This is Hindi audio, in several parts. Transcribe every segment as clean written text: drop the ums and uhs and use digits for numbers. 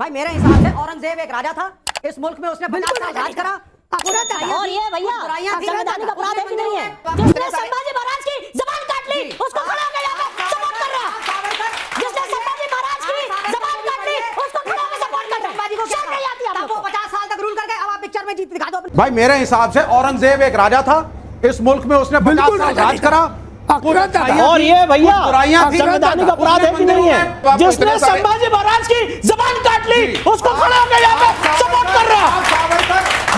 भाई मेरे हिसाब से औरंगजेब एक राजा था, इस मुल्क में उसने 50 साल राज करा। और ये भैया संवैधानिक अपराध है कि नहीं है? जिसने संभाजी महाराज की जबान काट ली उसको खड़ा होकर यहाँ पे सपोर्ट कर रहा है। जिसने संभाजी महाराज की जबान काट ली उसको खड़ा होकर सपोर्ट कर रहा है। शर्म नहीं आती आपको? 50 साल तक रूल करके अब आप पिक्चर में जीत दिखा दो। भाई मेरे हिसाब से औरंगजेब एक राजा था, इस मुल्क में उसने 50 साल राज करा। और ये भैया संवैधानिक अपराध है कि नहीं है? जिसने संभाजी महाराज की जबान काट ली उसको खड़ा होकर यहाँ पे सपोर्ट कर रहा है।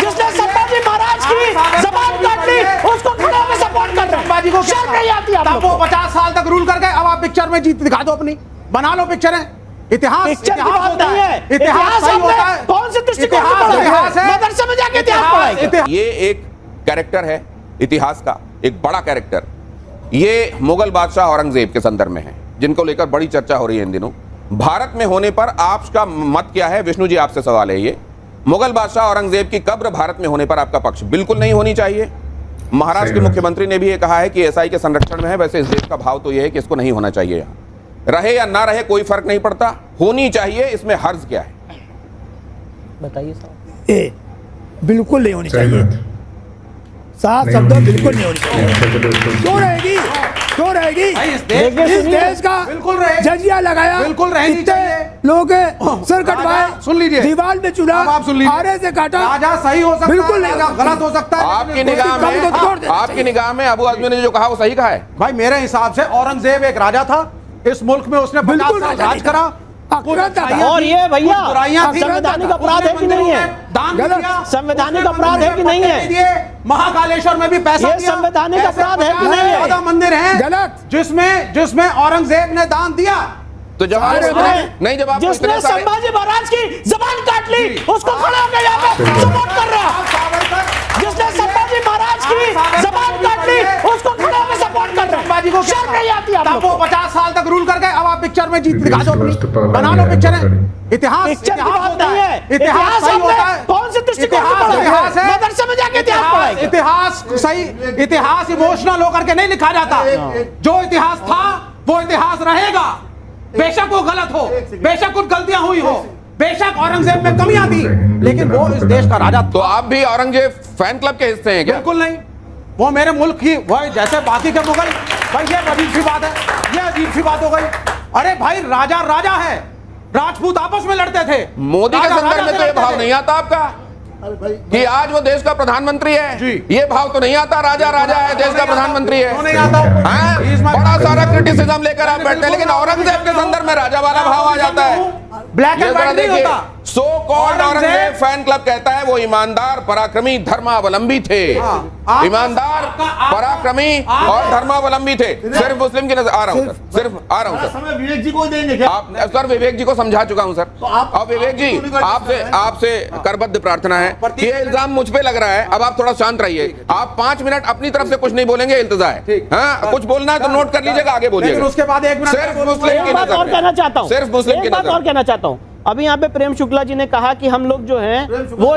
जिसने संभाजी महाराज की जबान काट ली उसको खड़ा होकर सपोर्ट कर रहा है। शर्म नहीं आती आपको? 50 साल तक रूल करके अब आप पिक्चर में जीत दिखा दो अपनी, बना लो पिक्चरें। इतिहास पिक्चर की बात नहीं है, इतिहास सही होता है। कौन से दृष्टिकोण से पढ़ा है? मदरसे में जाके इतिहास पढ़ाएंगे। ये एक कैरेक्टर है इतिहास का, एक बड़ा कैरेक्टर। ये मुगल बादशाह औरंगजेब के संदर्भ में है, जिनको लेकर बड़ी चर्चा हो रही है इन दिनों। भारत में होने पर आपका मत क्या है? विष्णु जी आपसे सवाल है ये। मुगल बादशाह औरंगजेब की कब्र भारत में होने पर आपका पक्ष? बिल्कुल नहीं होनी चाहिए। महाराष्ट्र के मुख्यमंत्री ने भी ये कहा है कि एसआई के संरक्षण में है। वैसे इस देश का भाव तो यह है कि इसको नहीं होना चाहिए, यहाँ रहे या ना रहे कोई फर्क नहीं पड़ता, होनी चाहिए। इसमें हर्ज क्या है? बताइए साहब। बिल्कुल नहीं होनी चाहिए, साफ शब्दों बिल्कुल नहीं होनी चाहिए। क्यों रहेगी? क्यों रहेगी? इस देश का बिल्कुल रहेगी। जजिया लगाया, बिल्कुल रहनी चाहिए। लोग सर कटवाए, सुन लीजिए, दीवार में चुना, आप सुन लीजिए, आरे से काटा। राजा सही हो सकता है, बिल्कुल राजा गलत हो सकता है। आपकी निगाह में अबू आजमी ने जो कहा वो सही कहा है? भाई मेरे हिसाब से औरंगजेब एक राजा था, इस मुल्क में उसने 50 साल राज करा। और ये भैया संवैधानिक अपराध है कि नहीं है? दान दिया, संवैधानिक अपराध है कि नहीं है? महाकालेश्वर में भी पैसा ये दिया। संवैधानिक अपराध है कि नहीं है? 14 मंदिर हैं गलत, जिसमें औरंगजेब ने दान दिया। तो जवाब नहीं, जवाब जिसने संभाजी महाराज की जबान काट ली उसको खड़ा होकर यहाँ पे सपोर्ट कर रहा है। जिसने संभाजी महाराज की जबान काट ली उसको खड़ा होकर सपोर्ट कर रहा है। शर्म नहीं आती आपको? 50 साल तक रूल करके अब आप पिक्चर में जीत दिखा दो अपनी, बना लो पिक्चरें। इतिहास पिक्चर की बात नहीं है, इतिहास सही होता है। कौन से दृष्टिकोण से पढ़ा है? मदरसे में जाके इतिहास पढ़ाएंगे। इतिहास सही, इतिहास इमोशनल होकर के नहीं लिखा जाता। जो इतिहास था वो इतिहास रहेगा, बेशक वो गलत हो, बेशक कुछ गलतियां हुई हो, बेशक औरंगजेब में कमियां थी, लेकिन वो इस देश का राजा। तो आप भी औरंगजेब फैन क्लब के हिस्से हैं क्या? बिल्कुल नहीं, वो मेरे मुल्क की वो जैसे बाकी के मुगल। भाई ये अजीब सी बात है, ये अजीब सी बात हो गई। अरे भाई राजा राजा है, राजपूत आपस में लड़ते थे। मोदी के संदर्भ में तो ये भाव नहीं आता आपका कि आज वो देश का प्रधानमंत्री है? ये भाव तो नहीं आता, राजा राजा है, देश का प्रधानमंत्री है। नहीं आता। बड़ा सारा क्रिटिसिज्म लेकर आप बैठते हैं, लेकिन औरंगजेब के संदर्भ में राजा वाला भाव आ जाता है। ब्लैक एंड व्हाइट नहीं होता। So called Aurangzeb fan club कहता है वो ईमानदार, पराक्रमी, धर्मावलंबी थे। ईमानदार, पराक्रमी और धर्मावलंबी थे। सिर्फ मुस्लिम की नजर आ रहा हूं सर, सिर्फ आ रहा हूं सर। विवेक जी को देंगे क्या? आप सर विवेक जी को समझा चुका हूं सर। अब विवेक जी आपसे करबद्ध प्रार्थना है कि ये इल्जाम मुझ पे लग रहा है, अब आप थोड़ा शांत रहिए। आप 5 मिनट अपनी तरफ से कुछ नहीं बोलेंगे, इल्तिजा है। हाँ, कुछ बोलना है तो नोट कर लीजिएगा, आगे बोलिएगा। उसके बाद 1 मिनट सिर्फ मुस्लिम की नजर और कहना चाहता हूँ, सिर्फ मुस्लिम की बात और कहना चाहता हूँ। अभी यहाँ पे प्रेम शुक्ला जी ने कहा कि हम लोग जो हैं वो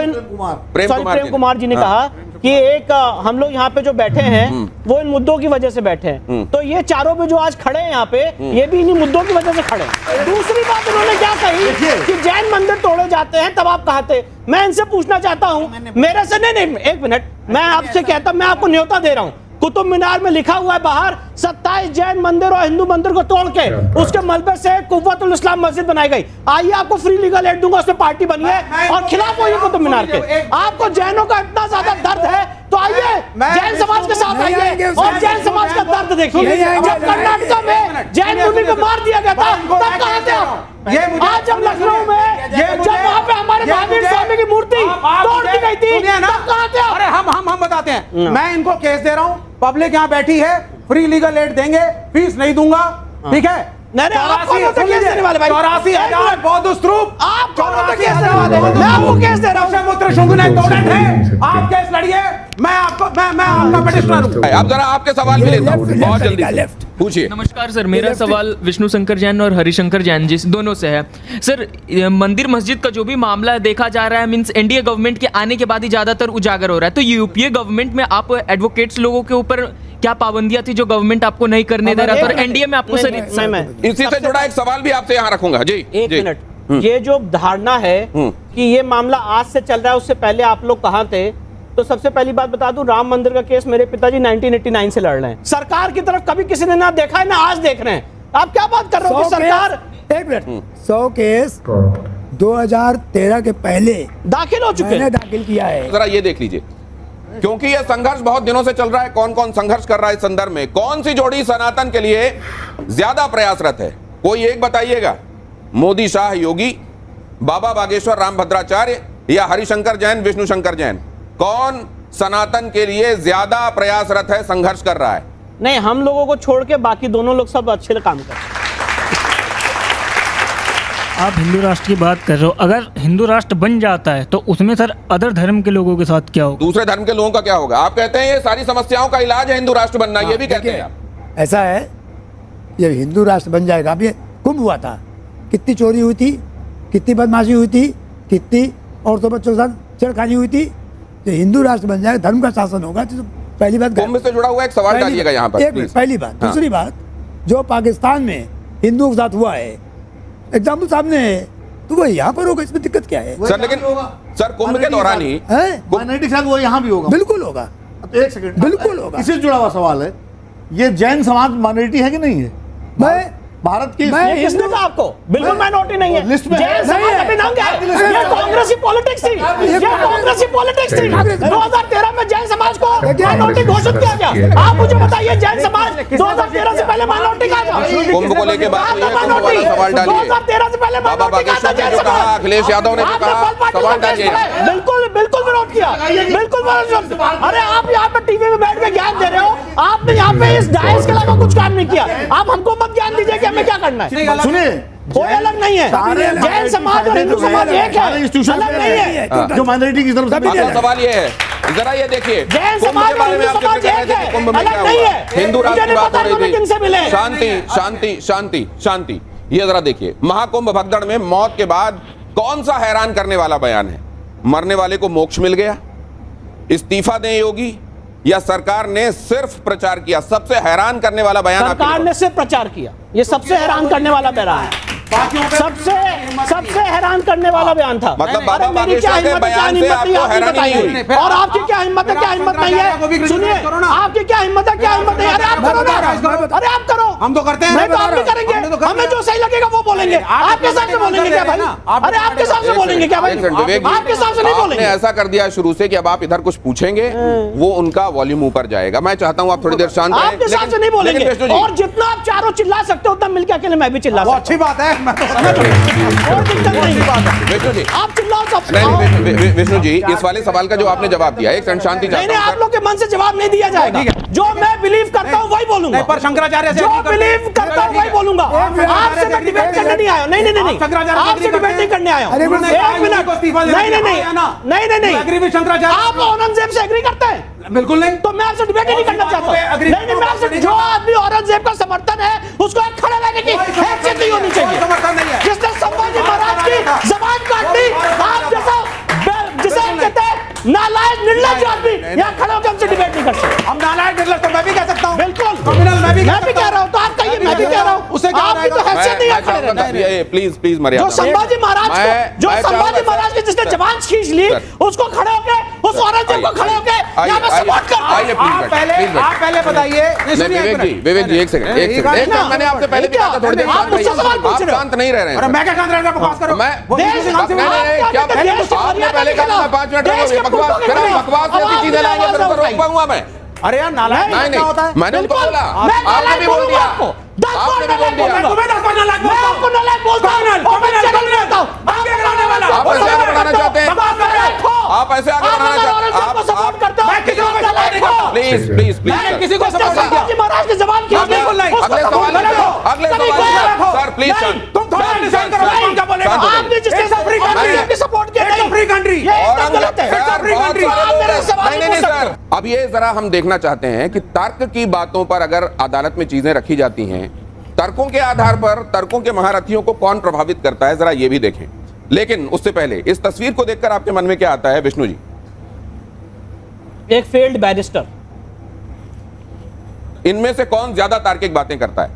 प्रेम कुमार जी ने कहा कि एक हम लोग यहाँ पे जो बैठे हैं वो इन मुद्दों की वजह से बैठे हैं। तो ये चारों पे जो आज खड़े हैं यहाँ पे, ये भी इन्हीं मुद्दों की वजह से खड़े हैं। दूसरी बात उन्होंने क्या कही कि जैन मंदिर तोड़े जाते हैं, तब आप कहते। मैं इनसे पूछना चाहता हूँ, मेरे से नहीं, 1 मिनट, मैं आपसे कहता, मैं आपको न्योता दे रहा हूँ। कुतुब मीनार में लिखा हुआ है बाहर 27 जैन मंदिर और हिंदू मंदिर को तोड़ के उसके मलबे से कुव्वतुल इस्लाम मस्जिद बनाई गई। आइए आपको फ्री लीगल एड दूंगा, उसमें पार्टी बनिए और खिलाफ होइए कुतुब मीनार के। आपको जैनों का इतना ज्यादा दर्द है तो आइए जैन समाज के साथ आइए और जैन समाज का दर्द देखिए। जब कर्नाटक में जैन मुनि को मार दिया गया था तब कहां थे आप? आज जब लखनऊ में जब वहां पे हमारे महावीर स्वामी की मूर्ति तोड़ दी गई थी तब कहां थे? अरे हम बताते हैं। मैं इनको केस दे रहा हूं, पब्लिक यहाँ बैठी है, फ्री लीगल एड देंगे, फीस नहीं दूंगा, ठीक है? 84,000 बौद्ध स्तूप, आप कौन होते केस देने वाले? मैं आपको केस दे रहा हूं। मूत्र शुंग ने तोड़े थे, आप केस लड़िए, मैं आपका पेटिशनर हूं। अब जरा आपके सवाल भी लेता हूं, बहुत जल्दी पूछिए। नमस्कार सर, मेरा सवाल विष्णु शंकर जैन और हरिशंकर जैन जी दोनों से है। सर, मंदिर मस्जिद का जो भी मामला देखा जा रहा है, मींस एनडीए गवर्नमेंट के आने के बाद ही ज्यादातर उजागर हो रहा है, तो यूपीए गवर्नमेंट में आप एडवोकेट्स लोगों के ऊपर क्या पाबंदियां थी जो गवर्नमेंट आपको नहीं करने दे रहा था, और एनडीए में आपको सर इसी से जुड़ा एक सवाल भी आपसे यहाँ रखूंगा जी। 1 मिनट, ये जो धारणा है कि ये मामला आज से चल रहा है, उससे पहले आप लोग कहां थे? तो सबसे पहली बात बता दूं, राम मंदिर का केस मेरे पिताजी 1989 से लड़ रहे हैं। सरकार की तरफ कभी किसी ने ना देखा है ना आज देख रहे हैं। आप क्या बात कर रहे हो कि सरकार? एक मिनट, 100 केस 2013 के पहले दाखिल हो चुके हैं, दाखिल किया है। जरा ये देख लीजिए, क्योंकि यह संघर्ष बहुत दिनों से चल रहा है। कौन कौन संघर्ष कर रहा है इस संदर्भ में? कौन सी जोड़ी सनातन के लिए ज्यादा प्रयासरत है? कोई एक बताइएगा। मोदी शाह योगी, बाबा बागेश्वर रामभद्राचार्य या हरिशंकर जैन विष्णु शंकर जैन? कौन सनातन के लिए ज्यादा प्रयासरत है, संघर्ष कर रहा है? नहीं, हम लोगों को छोड़ के बाकी दोनों लोग सब अच्छे काम कर रहे हैं। आप हिंदू राष्ट्र की बात कर रहे हो, अगर हिंदू राष्ट्र बन जाता है तो उसमें सर अदर धर्म के लोगों के साथ क्या होगा? दूसरे धर्म के लोगों का क्या होगा? आप कहते हैं ये सारी समस्याओं का इलाज है हिंदू राष्ट्र बनना, ये भी कहते हैं आप। ऐसा है, ये हिंदू राष्ट्र बन जाएगा। अब ये कुंभ हुआ था, कितनी चोरी हुई थी, कितनी बदमाशी हुई थी, कितनी औरतों बच्चों के साथ छेड़खानी हुई थी। तो हिंदू राष्ट्र बन जाएगा, धर्म का शासन होगा। तो पहली बात, कुंभ से जुड़ा हुआ एक सवाल डालिएगा यहाँ पर। पहली बात। दूसरी बात, जो पाकिस्तान में हिंदुओं के साथ हुआ है, एग्जाम्पल सामने है, तो वो यहाँ पर होगा, इसमें दिक्कत क्या है? सर लेकिन सर कुंभ के दौरान ही माइनॉरिटी के साथ वो यहाँ भी होगा। बिल्कुल होगा। एक सेकंड, बिल्कुल होगा। इससे जुड़ा हुआ सवाल है, ये जैन समाज माइनॉरिटी है कि नहीं है? मैं भारत की किसने कहा आपको? बिल्कुल माइनॉरिटी नहीं है। लिस्ट में जैन समाज अभी नाम क्या है? ये कांग्रेसी पॉलिटिक्स थी, ये कांग्रेसी पॉलिटिक्स थी। 2013 में जैन समाज को माइनॉरिटी घोषित किया गया। आप मुझे बताइए, जैन समाज 2013 से पहले माइनॉरिटी कहा था? कुंभ को लेके बात हुई है, कुंभ वाला सवाल डालिए। 2013 से पहले बाबा बागेश्वर ने जो कहा, अखिलेश यादव ने जो कहा, सवाल डालिए। बिल्कुल बिल्कुल विरोध किया, बिल्कुल विरोध। अरे आप यहाँ पे टीवी में बैठ के ज्ञान दे रहे हो, आपने यहाँ पे इस डायस के अलावा कुछ काम नहीं किया। आप हमको मत ज्ञान दीजिए कि हमें क्या करना है। सुनिए, कोई अलग नहीं है, जैन समाज और हिंदू समाज एक है, अलग नहीं है। जो माइनॉरिटी की तरफ आपका सवाल ये है, जरा ये देखिए, जैन कुंभ समाज के बारे में और आप हिंदू जिक्र कर रहे समाज थे एक कि कुंभ है, में क्या अलग नहीं हुआ? है। हिंदू राष्ट्र की मुझे बात हो नहीं पता किनसे रही मिले। थी। शांति शांति शांति शांति। ये जरा देखिए, महाकुंभ भगदड़ में मौत के बाद कौन सा हैरान करने वाला बयान है? मरने वाले को मोक्ष मिल गया, इस्तीफा दें योगी, या सरकार ने सिर्फ प्रचार किया? सबसे हैरान करने वाला बयान सरकार ने सिर्फ प्रचार किया, ये सबसे हैरान करने वाला बयान है। सबसे हैरान करने वाला बयान था। मतलब अरे बाबा मेरी क्या बागेश्वर के हिम्मत है, क्या बयान से हिम्मत नहीं, आपको आप ही हैरानी नहीं बताइए। हुई? और आपकी क्या हिम्मत है, क्या हिम्मत नहीं है? सुनिए, आपकी क्या हिम्मत है, क्या हिम्मत नहीं है? अरे आप करो ना, अरे आप करो। हम तो करते हैं, नहीं तो आप भी करेंगे, हमें जो सही लगेगा वो बोलेंगे। आपके हिसाब से बोलेंगे क्या भाई? अरे आपके हिसाब से बोलेंगे क्या भाई? आपके हिसाब से नहीं आपने बोलेंगे। ऐसा कर दिया शुरू से कि अब आप इधर कुछ पूछेंगे, वो उनका वॉल्यूम ऊपर जाएगा। मैं चाहता हूं आप थोड़ी देर शांत रहें। आपके हिसाब से नहीं बोलेंगे। और जितना आप चारों चिल्ला सकते हो उतना मिलकर अकेले मैं भी चिल्ला सकता हूं। अच्छी बात है, मैं तो और दिक्कत नहीं। विष्णु जी, आप चिल्लाओ सब। नहीं विष्णु जी, इस वाले सवाल का जो आपने जवाब दिया, एक सेकंड शांति नहीं चाहता हूं आप लोग के मन से जवाब नहीं दिया जाएगा। जो मैं बिलीव करता हूँ वही बोलूंगा। पर शंकराचार्य से जो बिलीव करता हूँ वही बोलूंगा। आपसे मैं डिबेट करने नहीं आया। नहीं आपसे डिबेट नहीं करने आया हूँ। एक मिनट, नहीं आप औरंगजेब से एग्री करते हैं? बिल्कुल नहीं। तो मैं आपसे डिबेट ही नहीं करना चाहता। नहीं मैं आपसे, जो आदमी औरंगजेब का समर्थन है उसको एक खड़े रहने की हैसियत नहीं होनी चाहिए। जिसने संभाजी महाराज की जबान काट ली, आप जैसा जिसे कहते हैं नालायक निर्लज्ज आदमी यहाँ खड़े होकर हमसे डिबेट नहीं कर सकते। हम नालायक निर्लज्ज तो मैं भी कह सकता हूँ। बिल्कुल नॉमिनल मैं भी कह रहा हूँ, तो आप कहिए, मैं भी कह रहा हूँ। उससे क्या आपकी तो हैसियत नहीं है खड़े रहने। प्लीज प्लीज मर्यादा। जो संभाजी महाराज की जिसने जबान खींच ली, उसको खड़े होके, उस औरंगजेब को खड़े होके यहाँ पे सपोर्ट करता हूँ। आप पहले बताइए। विवेक जी एक सेकंड, मैंने आपसे पहले भी कहा था थोड़ी देर आप मुझसे सवाल पूछ रहे हो। शांत नहीं रह रहे हैं। मैं क्या शांत रहना, बकवास करो। क्या आपने पहले कहा मैं 5 मिनट रहूंगा, बकवास फिर आप बकवास जैसी चीजें लाएंगे, फिर तो रोक पाऊंगा मैं। अरे यार नालायक क्या होता है? मैंने उनको बोला, आपने भी बोल दिया, आपने भी बोल दिया। आप ऐसे आगे बढ़ाना चाहते हैं, आप ऐसे आगे बढ़ाना चाहते हैं, आप सपोर्ट करते हो। प्लीज प्लीज प्लीज किसी को सपोर्ट नहीं किया। महाराज की जबान खींच ली, अगले सवाल सर प्लीज तुम थोड़ा डिसाइड करो कौन क्या बोलेगा। आपने जिसने सपोर्ट किया नहीं, फ्री कंट्री। ये एकदम गलत है। नहीं सर, अब ये जरा हम देखना चाहते हैं कि तर्क की बातों पर अगर अदालत में चीजें रखी जाती हैं, तर्कों के आधार पर तर्कों के महारथियों को कौन प्रभावित करता है, जरा ये भी देखें। लेकिन उससे पहले इस तस्वीर को देखकर आपके मन में क्या आता है विष्णु जी? एक फेल्ड बैरिस्टर। इनमें से कौन ज्यादा तार्किक बातें करता है?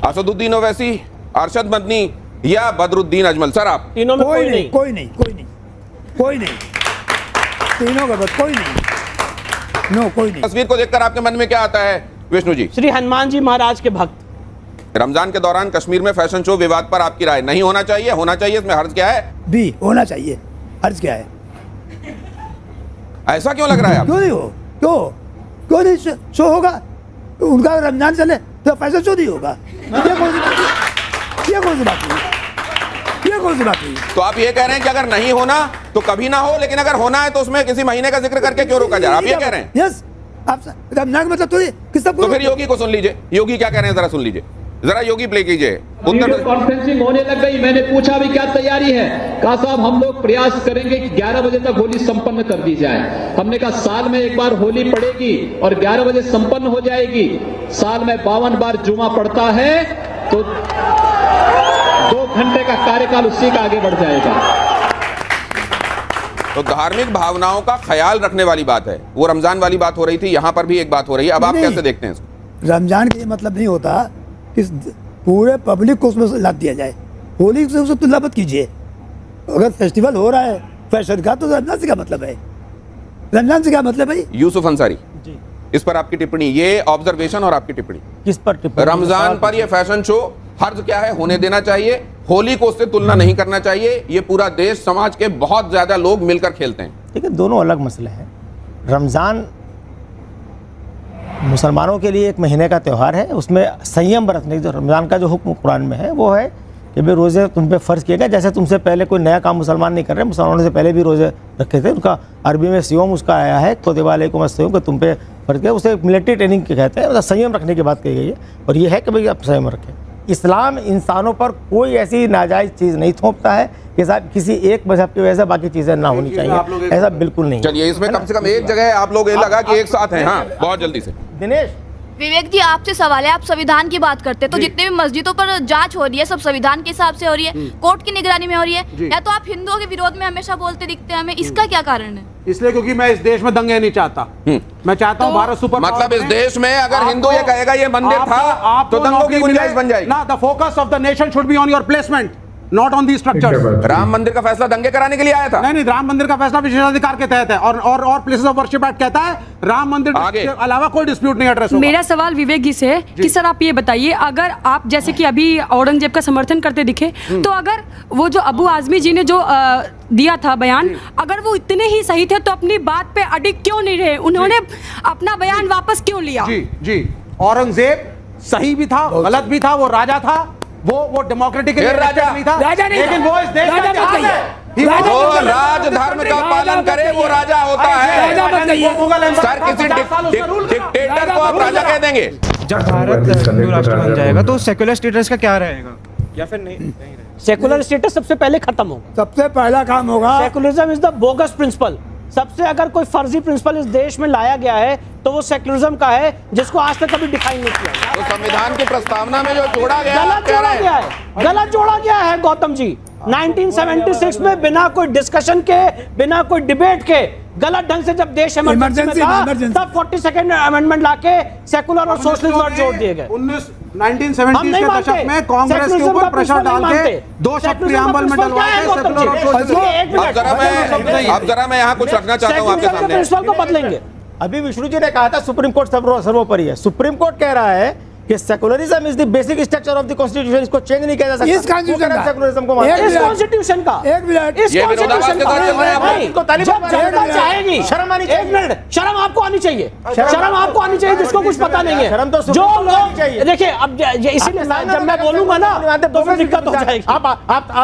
असदुद्दीन ओवैसी, अरशद मदनी या बदरुद्दीन अजमल? सर आप तीनों में कोई नहीं, कोई नहीं, कोई नहीं, कोई नहीं, तीनों का बस कोई नहीं, नो कोई नहीं। तस्वीर को देखकर आपके मन में क्या आता है विष्णु जी? श्री हनुमान जी महाराज के भक्त। रमजान के दौरान कश्मीर में फैशन शो विवाद पर आपकी राय? नहीं होना चाहिए, होना चाहिए, इसमें हर्ज क्या है? भी होना चाहिए, हर्ज क्या है? ऐसा क्यों लग रहा है आपको? क्यों नहीं हो? क्यों नहीं शो होगा? उनका रमजान चले तो फैशन शो नहीं होगा। ये कौन सी बात है? ये कौन सी बात है? ये कौन सी बात है? तो आप ये कह रहे हैं कि अगर नहीं होना तो कभी ना हो, लेकिन अगर होना है तो उसमें किसी महीने का जिक्र करके क्यों रोका जा रहा है? आप ये कह रहे हैं? यस, आप रमजान का मतलब तो ये किस तो फिर योगी को सुन लीजिए, योगी क्या कह रहे हैं जरा सुन लीजिए, जरा योगी प्ले कीजिए। वीडियो कॉन्फ्रेंसिंग होने लग गई, मैंने पूछा भी क्या तैयारी है? कहा साहब हम लोग प्रयास करेंगे कि 11 बजे तक होली संपन्न कर दी जाए। हमने कहा साल में एक बार होली पड़ेगी और 11 बजे संपन्न हो जाएगी। साल में 52 बार जुमा पड़ता है तो 2 घंटे का कार्यकाल उसी का आगे बढ़ जाएगा। तो धार्मिक भावनाओं का ख्याल रखने वाली बात है, वो रमजान वाली बात हो रही थी, यहां पर भी एक बात हो रही है। अब आप कैसे देखते हैं इसको? रमजान का ये मतलब नहीं होता कि पूरे पब्लिक को उसमें लाद दिया जाए। होली से उसे तुलना मत कीजिए। अगर फेस्टिवल हो रहा है फैशन का तो रमजान से क्या मतलब है? रमजान से क्या मतलब है? यूसुफ अंसारी जी, इस पर आपकी टिप्पणी, ये ऑब्जर्वेशन और आपकी टिप्पणी किस पर टिप्पणी? रमजान पर ये फैशन शो हर्ज क्या है? होने देना चाहिए। होली को उससे तुलना नहीं करना चाहिए। ये पूरा देश समाज के बहुत ज्यादा लोग मिलकर खेलते हैं। ठीक है, दोनों अलग मसले हैं। रमज़ान मुसलमानों के लिए एक महीने का त्यौहार है, उसमें संयम बरतने की जो रमज़ान का जो हुक्म कुरान में है वो है कि भाई रोज़े तुम पे फ़र्ज़ किए गए। जैसे तुमसे पहले कोई नया काम मुसलमान नहीं कर रहे, मुसलमानों से पहले भी रोज़े रखे थे। उनका अरबी में सियोम उसका आया है, कुतिबा अलैकुम अस्सियाम कि तुम पे फ़र्ज़ किया। उसे मिलिट्री ट्रेनिंग के कहते हैं, मतलब संयम रखने की बात कही गई है। और ये है कि भाई आप संयम रखें। इस्लाम इंसानों पर कोई ऐसी नाजायज़ चीज़ नहीं थोपता है कि साहब किसी एक मजहब की वजह से बाकी चीज़ें ना होनी चाहिए, ऐसा बिल्कुल नहीं। चलिए, इसमें कम से कम एक जगह आप लोग ये लगा कि एक साथ हैं। हाँ, बहुत जल्दी से दिनेश। विवेक जी, आपसे सवाल है, आप संविधान की बात करते हैं, तो जितने भी मस्जिदों पर जांच हो रही है सब संविधान के हिसाब से हो रही है, कोर्ट की निगरानी में हो रही है, या तो आप हिंदुओं के विरोध में हमेशा बोलते दिखते हैं हमें, इसका क्या कारण है? इसलिए क्योंकि मैं इस देश में दंगे नहीं चाहता। मैं चाहता हूँ भारत सुपर मतलब इस देश में अगर हिंदू ये कहेगा ये मंदिर था तो दंगों की गुंजाइश बन जाएगी ना। The focus of the nation should be on your placement, not on the structure. Ram मंदिर का फैसला दंगे कराने के लिए आया था? नहीं, राम मंदिर का फैसला विशेषाधिकार के तहत है और प्लेसेस ऑफ वर्शिप एक्ट कहता है राम मंदिर के अलावा कोई डिस्प्यूट नहीं एड्रेस होगा। मेरा सवाल विवेक जी से है कि सर आप ये बताइए, अगर आप जैसे कि अभी औरंगजेब का समर्थन करते दिखे, तो अगर वो जो अबू आजमी जी ने जो दिया था बयान, अगर वो इतने ही सही थे तो अपनी बात पे अडिग क्यों नहीं रहे? उन्होंने अपना बयान वापस क्यों लिया? जी, औरंगजेब सही भी था, गलत भी था, वो राजा था, वो डेमोक्रेटिक राजा नहीं था, लेकिन वो इस देश का इतिहास है। जो राज धर्म का पालन करे वो राजा होता है। सर, किसी डिक्टेटर को आप राजा कह देंगे? जब भारत हिंदू राष्ट्र बन जाएगा तो सेक्युलर स्टेटस का क्या रहेगा, या फिर नहीं? सेकुलर स्टेटस सबसे पहले खत्म होगा। सबसे पहला काम होगा, secularism is the bogus principle. सबसे अगर कोई फर्जी प्रिंसिपल इस देश में लाया गया है तो वो सेक्युलरिज्म का है, जिसको आज तक कभी डिफाइन नहीं किया। तो संविधान की प्रस्तावना में जो जोड़ा गया, गलत जोड़ा गया है गौतम जी। 1976 में बिना कोई डिस्कशन के, बिना कोई डिबेट के, गलत ढंग से जब देश इमरजेंसी में था, तब 42nd अमेंडमेंट लाके सेकुलर और सोशलिस्ट वर्ड जोड़ दिए गए। 1970 के दशक में कांग्रेस के ऊपर प्रेशर डाल के 2 शब्द प्रियम्बल में डलवाए सेकुलर और सोशलिस्ट। अब जरा मैं यहाँ कुछ रखना चाहता हूँ आपके सामने। प्रिंसिपल को बदलेंगे। अभी विष्णु जी ने कहा था सुप्रीम कोर्ट सर्वोपरि है। सुप्रीम कोर्ट कह रहा है कि secularism is the basic structure of the constitution, इसको चेंज नहीं किया जा सकता। इस कॉन्स्टिट्यूशन का सेकुलरिज्म को मानते हैं। इस कॉन्स्टिट्यूशन का एक मिनट, इस कॉन्स्टिट्यूशन का इनको तालिबान जनता चाहेगी। शर्म आनी चाहिए। एक मिनट, शर्म आपको आनी चाहिए, शर्म आपको आनी चाहिए, जिसको कुछ पता नहीं है। शर्म तो जो लोग देखिए, अब इसीलिए जब मैं बोलूंगा ना तो फिर दिक्कत हो जाएगी। आप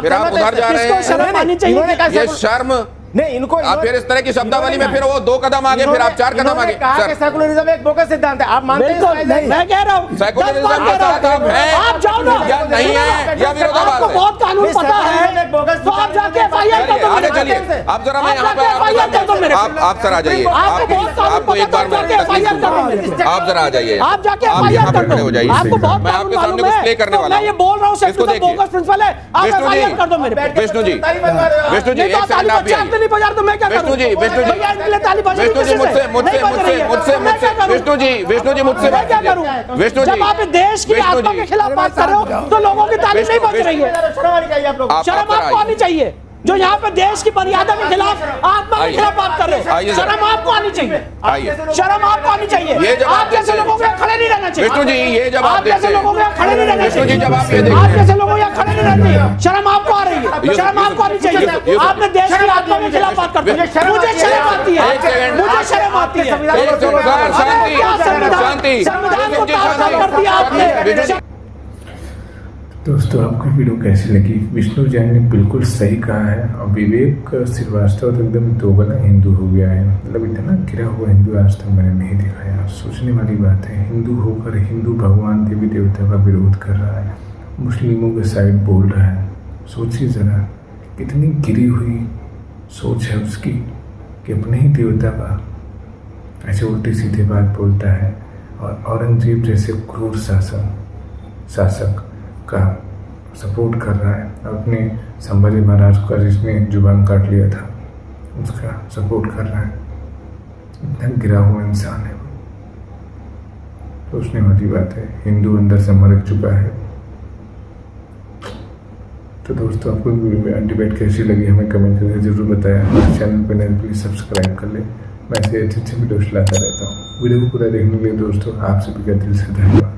उधर जा रहे हैं, शर्म आनी चाहिए। ये शर्म नहीं, इनको आप फिर इस तरह की शब्दावली में फिर वो 2 कदम आगे, फिर आप 4 कदम आगे। कहा कि सेकुलरिज्म एक बोगस सिद्धांत है, आप मानते हैं? मैं कह रहा हूं सेकुलरिज्म के साथ आप हैं आप जाओ ना, या नहीं है, या विरोधाभास आपको है? बहुत कानून पता है, तो आप जाके एफआईआर कर दो। आगे चलिए, आप जरा मैं यहाँ पे आप सर आ जाइए। आपको एक बार आप जरा आ जाइए, आप जाके आप यहाँ पर खड़े हो जाइए। मैं आपके सामने कुछ प्ले करने वाला हूँ, ये बोल रहा हूँ, इसको देखिए। बोगस प्रिंसिपल है, आप एफआईआर कर दो मेरे पे। विष्णु जी, एक सेकंड आप ताली बजा तो मैं क्या करूं? विष्णु जी भैया इनके लिए ताली बजा विष्णु जी मुझसे मैं क्या करूं? विष्णु जी जब आप देश की आत्मा के खिलाफ बात कर रहे हो तो लोगों की ताली नहीं बज रही है। शर्म आपको आनी चाहिए जो यहाँ पे देश की मर्यादा के खिलाफ, आत्मा के खिलाफ बात कर रहे हैं। शर्म आपको आनी चाहिए, शर्म आपको आनी चाहिए। आप जैसे लोगों के खड़े नहीं रहना चाहिए। विष्णु जी ये जब आप जैसे लोगों के खड़े नहीं रहना विष्णु जी जब आप ये चाहिए। आप जैसे लोगों यहाँ खड़े नहीं रहना चाहिए। शर्म आपको आ रही है, शर्म आपको आनी चाहिए। आपने देश की आत्मा के खिलाफ बात करते हैं, मुझे शर्म आती है, मुझे शर्म आती है। संविधान को ताक कर दिया आपने। दोस्तों आपको वीडियो कैसी लगी? विष्णु जैन ने बिल्कुल सही कहा है और विवेक श्रीवास्तव तो एकदम दोगला हिंदू हो गया है। मतलब इतना गिरा हुआ हिंदू आज तक मैंने नहीं देखा यार। सोचने वाली बात है, हिंदू होकर हिंदू भगवान देवी देवता का विरोध कर रहा है, मुस्लिमों के साइड बोल रहा है। सोचिए ज़रा कितनी गिरी हुई सोच है उसकी कि अपने ही देवता का ऐसे उल्टी सीधे बात बोलता है और औरंगजेब जैसे क्रूर शासक का सपोर्ट कर रहा है। अपने संभाजी महाराज का जिसने जुबान काट लिया था उसका सपोर्ट कर रहा है। इतना गिरा हुआ इंसान है वो। सोचने वाली बात है, हिंदू अंदर से मर चुका है। तो दोस्तों आपको डिबेट कैसी लगी हमें कमेंट करके जरूर बताया। हमारे चैनल पर नए प्लीज सब्सक्राइब कर ले, मैं ऐसे अच्छे वीडियोस लाता रहता हूँ। वीडियो को पूरा देखने के लिए दोस्तों आप सभी का दिल से धन्यवाद।